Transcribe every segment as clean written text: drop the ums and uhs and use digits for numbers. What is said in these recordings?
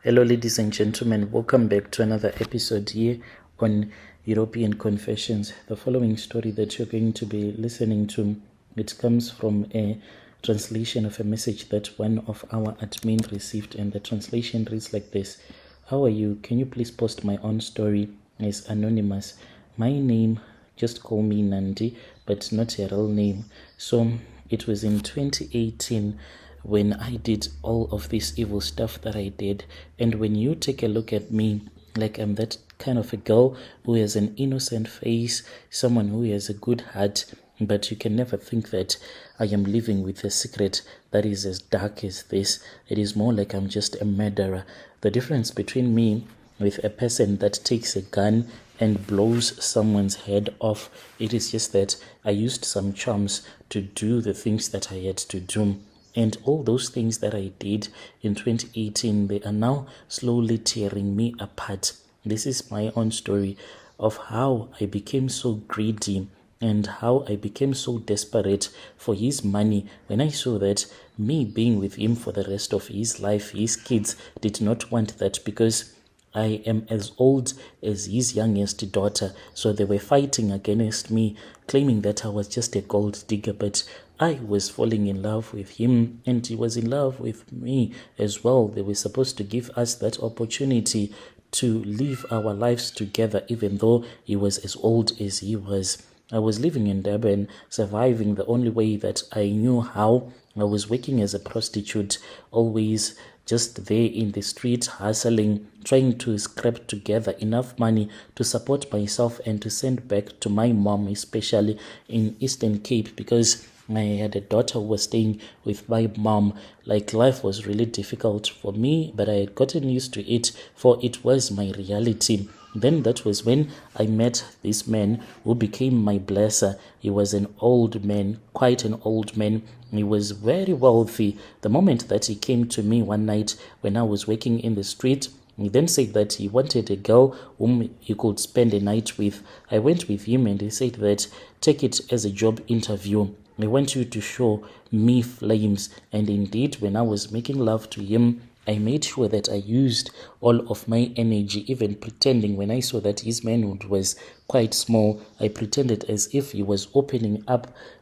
Hello, ladies and gentlemen. Welcome back to another episode here on European Confessions. The following story that you're going to be listening to, it comes from a translation of a message that one of our admin received, and the translation reads like this: "How are you? Can you please post my own story as anonymous? My name, just call me Nandi, but not a real name." So it was in 2018 when I did all of this evil stuff that I did. And when you take a look at me, like I'm that kind of a girl who has an innocent face, someone who has a good heart, but you can never think that I am living with a secret that is as dark as this. It is more like I'm just a murderer. The difference between me with a person that takes a gun and blows someone's head off, it is just that I used some charms to do the things that I had to do. And all those things that I did in 2018, they are now slowly tearing me apart. This is my own story of how I became so greedy and how I became so desperate for his money when I saw that me being with him for the rest of his life, his kids did not want that, because I am as old as his youngest daughter. So they were fighting against me, claiming that I was just a gold digger, but I was falling in love with him and he was in love with me as well. They were supposed to give us that opportunity to live our lives together, even though he was as old as he was. I was living in Dubarn, surviving the only way that I knew how. I was working as a prostitute, always just there in the street, hustling, trying to scrape together enough money to support myself and to send back to my mom, especially in Eastern Cape, because I had a daughter who was staying with my mom. Like, life was really difficult for me, but I had gotten used to it, for it was my reality. Then that was when I met this man who became my blesser. He was an old man, quite an old man. He was very wealthy. The moment that he came to me one night when I was working in the street, he then said that he wanted a girl whom he could spend a night with. I went with him and he said that, take it as a job interview. I want you to show me flames. And indeed, when I was making love to him, I made sure that I used all of my energy, even pretending when I saw that his manhood was quite small. I pretended as if he was opening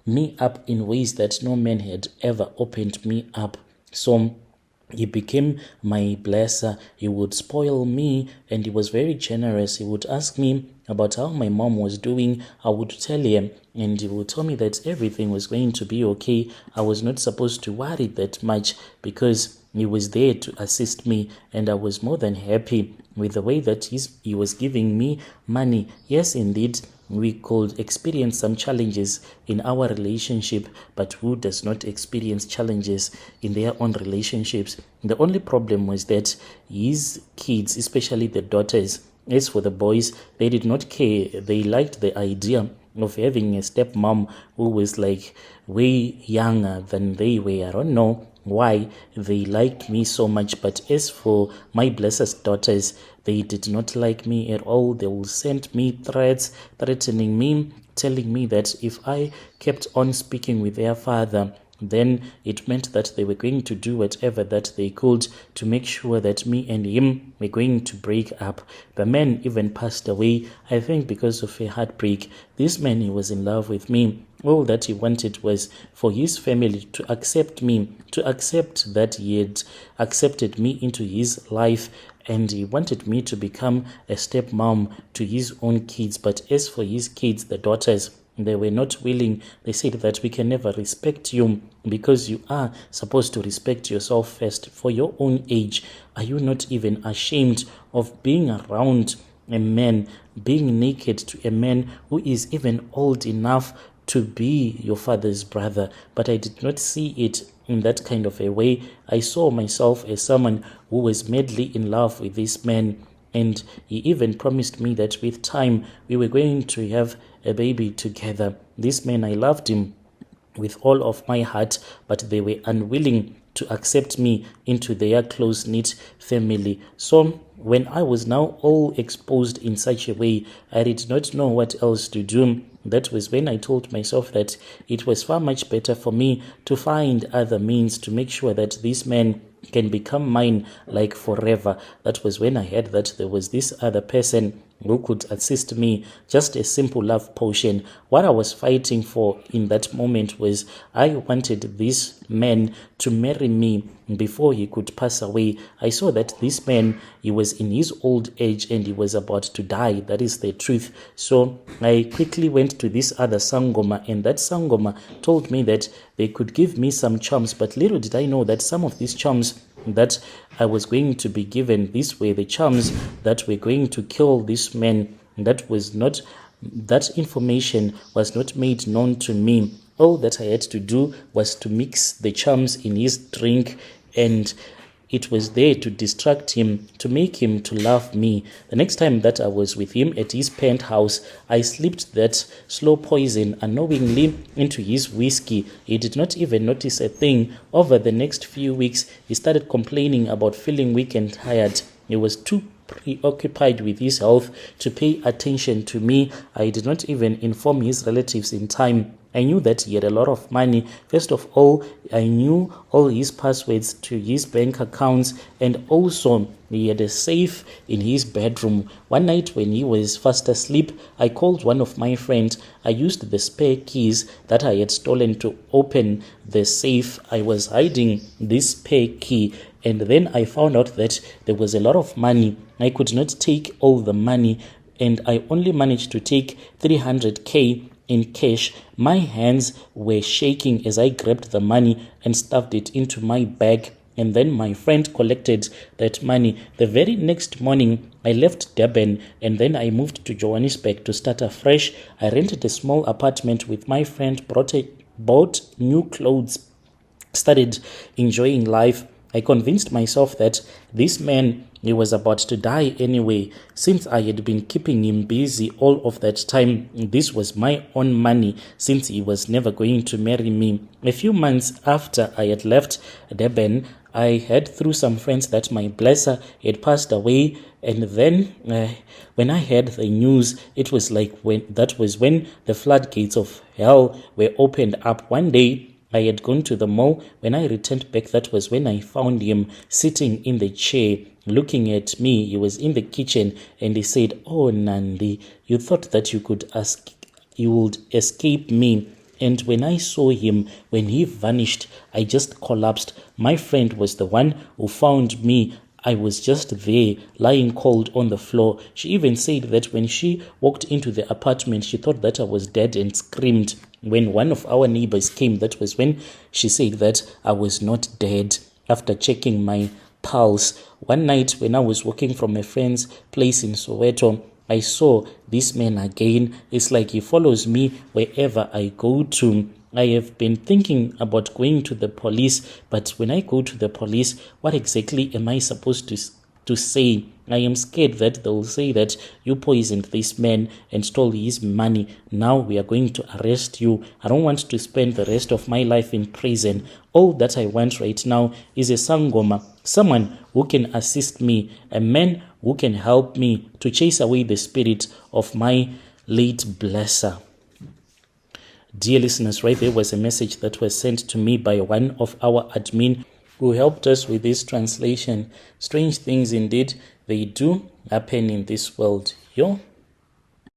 me up in ways that no man had ever opened me up. So he became my blesser. He would spoil me and he was very generous. He would ask me about how my mom was doing. I would tell him and he would tell me that everything was going to be okay. I was not supposed to worry that much because he was there to assist me, and I was more than happy with the way that he was giving me money. Yes, indeed, we could experience some challenges in our relationship, but who does not experience challenges in their own relationships? The only problem was that his kids, especially the daughters, as for the boys, they did not care. They liked the idea of having a stepmom who was like way younger than they were. I don't know why they liked me so much, but as for my blessed daughters, they did not like me at all. They will send me threats, threatening me, telling me that if I kept on speaking with their father, then it meant that they were going to do whatever that they could to make sure that me and him were going to break up. The man even passed away, I think because of a heartbreak. This man, he was in love with me. All that he wanted was for his family to accept me, to accept that he had accepted me into his life, and he wanted me to become a stepmom to his own kids. But as for his kids, the daughters, they were not willing. They said that we can never respect you because you are supposed to respect yourself first. For your own age, are you not even ashamed of being around a man, being naked to a man who is even old enough to be your father's brother? But I did not see it in that kind of a way. I saw myself as someone who was madly in love with this man, and he even promised me that with time we were going to have a baby together. This man, I loved him with all of my heart, but they were unwilling to accept me into their close-knit family. So when I was now all exposed in such a way, I did not know what else to do. That was when I told myself that it was far much better for me to find other means to make sure that this man can become mine like forever. That was when I heard that there was this other person who could assist me, just a simple love potion. What I was fighting for in that moment was I wanted this man to marry me before he could pass away. I saw that this man, he was in his old age and he was about to die. That is the truth. So I quickly went to this other Sangoma, and that Sangoma told me that they could give me some charms, but little did I know that some of these charms that I was going to be given, these were the charms that were going to kill this man. That information was not made known to me. All that I had to do was to mix the charms in his drink, and it was there to distract him, to make him to love me. The next time that I was with him at his penthouse, I slipped that slow poison unknowingly into his whiskey. He did not even notice a thing. Over the next few weeks, he started complaining about feeling weak and tired. He was too preoccupied with his health to pay attention to me. I did not even inform his relatives in time. I knew that he had a lot of money. First of all, I knew all his passwords to his bank accounts, and also he had a safe in his bedroom. One night when he was fast asleep, I called one of my friends. I used the spare keys that I had stolen to open the safe. I was hiding this spare key, and then I found out that there was a lot of money. I could not take all the money, and I only managed to take 300K in cash. My hands were shaking as I grabbed the money and stuffed it into my bag, and then my friend collected that money. The very next morning, I left Dubarn, and then I moved to Johannesburg to start afresh. I rented a small apartment with my friend, bought new clothes, started enjoying life. I convinced myself that this man, he was about to die anyway. Since I had been keeping him busy all of that time, this was my own money, since he was never going to marry me. A few months after I had left Dubarn, I heard through some friends that my blesser had passed away. And then when I heard the news, it was like when the floodgates of hell were opened up. One day, I had gone to the mall. When I returned back, that was when I found him sitting in the chair looking at me. He was in the kitchen, and he said, "Oh, Nandi, you thought that you would escape me." And when I saw him, when he vanished, I just collapsed. My friend was the one who found me. I was just there, lying cold on the floor. She even said that when she walked into the apartment, she thought that I was dead and screamed. When one of our neighbors came, that was when she said that I was not dead after checking my pulse. One night when I was walking from a friend's place in Soweto, I saw this man again. It's like he follows me wherever I go to. I have been thinking about going to the police, but when I go to the police, what exactly am I supposed to say? I am scared that they'll say that you poisoned this man and stole his money. Now we are going to arrest you. I don't want to spend the rest of my life in prison. All that I want right now is a Sangoma, someone who can assist me, a man who can help me to chase away the spirit of my late blesser. Dear listeners, right there was a message that was sent to me by one of our admin who helped us with this translation. Strange things indeed, they do happen in this world. Yo.